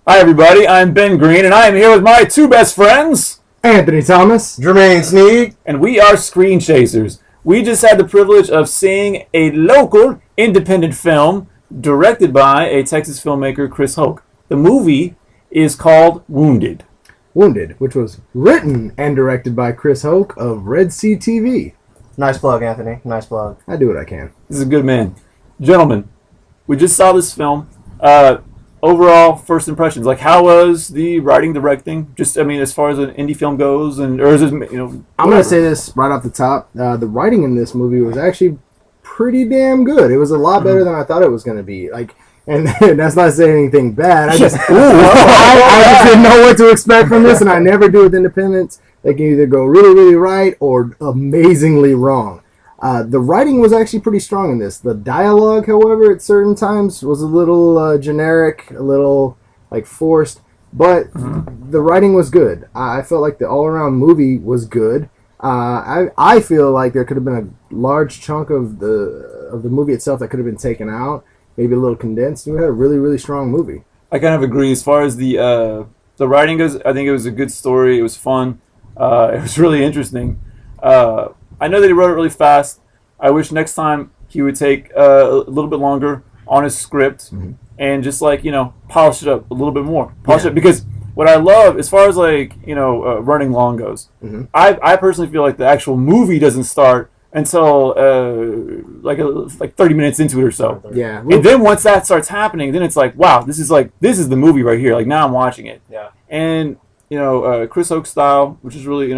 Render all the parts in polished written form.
Hi, everybody. I'm Ben Green, and I am here with my two best friends, Anthony Thomas, Jermaine Sneed, and we are Screen Chasers. We just had the privilege of seeing a local independent film directed by a Texas filmmaker, Chris Hoke. The movie is called Wounded. Wounded, which was written and directed by Chris Hoke of Red Sea TV. Nice plug, Anthony. Nice plug. I do what I can. This is a good man. Gentlemen, we just saw this film. Overall, first impressions. Like, how was the writing, directing? Just, I mean, as far as an indie film goes, or is it, I'm going to say this right off the top. The writing in this movie was actually pretty damn good. It was a lot better than I thought it was going to be. And that's not saying anything bad. I just didn't know what to expect from this, and I never do with independents. They can either go really, really right or amazingly wrong. The writing was actually pretty strong in this. The dialogue, however, at certain times was a little generic, a little forced, but the writing was good. I felt like the all-around movie was good. I feel like there could have been a large chunk of the movie itself that could have been taken out, maybe a little condensed. We had a really, really strong movie. I kind of agree. As far as the writing goes, I think it was a good story. It was fun. It was really interesting. I know that he wrote it really fast. I wish next time he would take a little bit longer on his script and just polish it up a little bit more. Polish it, because what I love, as far as running long goes, I personally feel like the actual movie doesn't start until 30 minutes into it or so. Yeah. And then once that starts happening, then it's like, wow, this is the movie right here. Like, now I'm watching it. Yeah. And Chris Hoke's style, which is really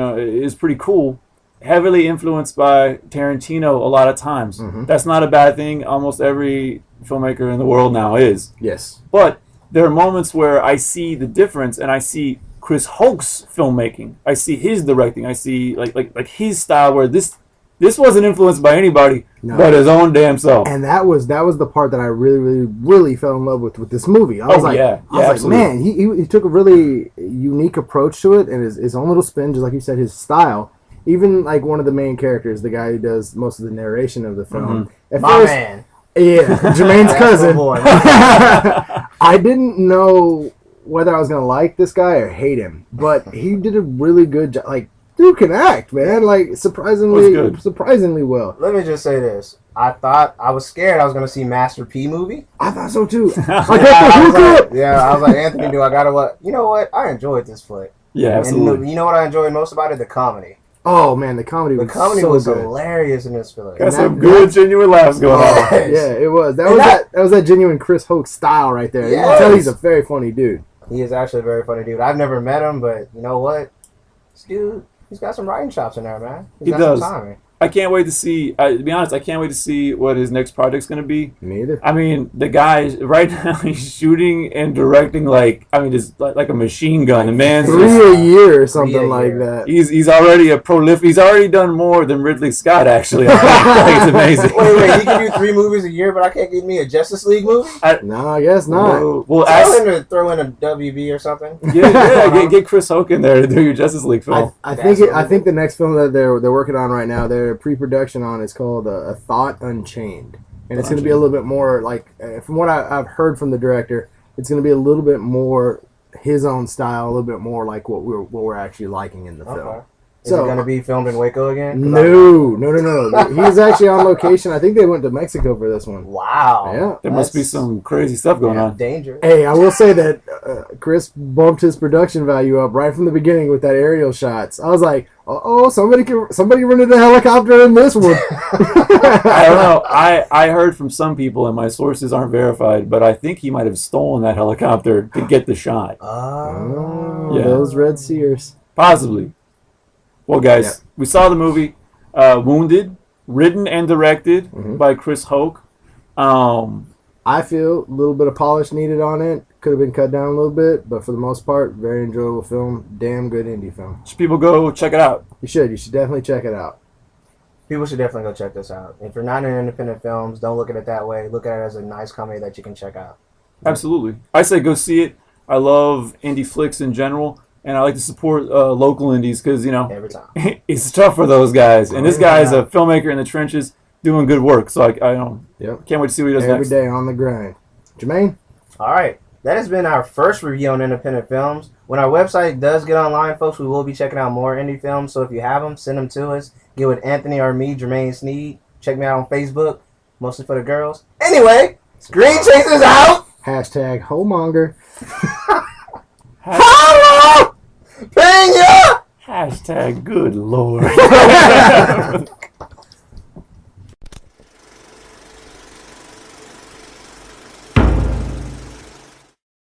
is pretty cool. Heavily influenced by Tarantino a lot of times. That's not a bad thing. Almost every filmmaker in the world now is. Yes. But there are moments where I see the difference, and I see Chris Hoke's filmmaking. I see his directing. I see like his style, where this wasn't influenced by anybody but his own damn self. And that was the part that I really, really, really fell in love with this movie. I was like, man, he took a really unique approach to it, and his own little spin, just like you said, his style. Even like one of the main characters, the guy who does most of the narration of the film. Man. Yeah, Jermaine's cousin. I didn't know whether I was going to like this guy or hate him, but he did a really good job. Like, dude can act, man. Like, surprisingly well. Let me just say this. I was scared I was going to see Master P movie. I thought so too. I was like, Anthony, do I got to what? You know what? I enjoyed this flick. Yeah, absolutely. And you know what I enjoyed most about it? The comedy. Oh man, the comedy was so good. Hilarious in this film. Got some good genuine laughs going on. Yeah, it was. That was that genuine Chris Hoke style right there. Yes. You can tell he's a very funny dude. He is actually a very funny dude. I've never met him, but you know what? This dude, he's got some writing chops in there, man. He does. I can't wait to see. To be honest, I can't wait to see what his next project's going to be. Me either. I mean, the guy right now, he's shooting and directing just like a machine gun. The man's 3 a year or something like that. He's already a prolific. He's already done more than Ridley Scott. Actually, it's amazing. Wait, he can do 3 movies a year, but I can't get me a Justice League movie. No, I guess not. Well, tell him to throw in a WB or something. Get Chris Hoke in there to do your Justice League film. I think the next film that they're working on right now, they're pre-production on, is called A Thought Unchained, and it's going to be a little bit more from what I've heard from the director, it's going to be a little bit more his own style, a little bit more like what we're actually liking in the film. Is it going to be filmed in Waco again? No. He's actually on location. I think they went to Mexico for this one. Wow. Yeah. There must be some crazy stuff going on. Danger. Hey, I will say that Chris bumped his production value up right from the beginning with that aerial shots. I was like, somebody rented a helicopter in this one. I don't know. I heard from some people, and my sources aren't verified, but I think he might have stolen that helicopter to get the shot. Those Red Sears. Possibly. Well, guys, we saw the movie Wounded, written and directed by Chris Hoke. I feel a little bit of polish needed on it. Could have been cut down a little bit, but for the most part, very enjoyable film. Damn good indie film. Should people go check it out? You should definitely check it out. People should definitely go check this out. If you're not into independent films, don't look at it that way. Look at it as a nice comedy that you can check out. Absolutely. I say go see it. I love indie flicks in general. And I like to support local indies because, every time it's tough for those guys. And this guy is a filmmaker in the trenches doing good work. So I can't wait to see what he does every next. day on the grind. Jermaine? All right. that has been our first review on independent films. When our website does get online, folks, we will be checking out more indie films. So if you have them, send them to us. Get with Anthony or me, Jermaine Sneed. Check me out on Facebook, mostly for the girls. Anyway, Screen Chasers out. Hashtag homemonger. Holla! Pena! Hashtag good lord.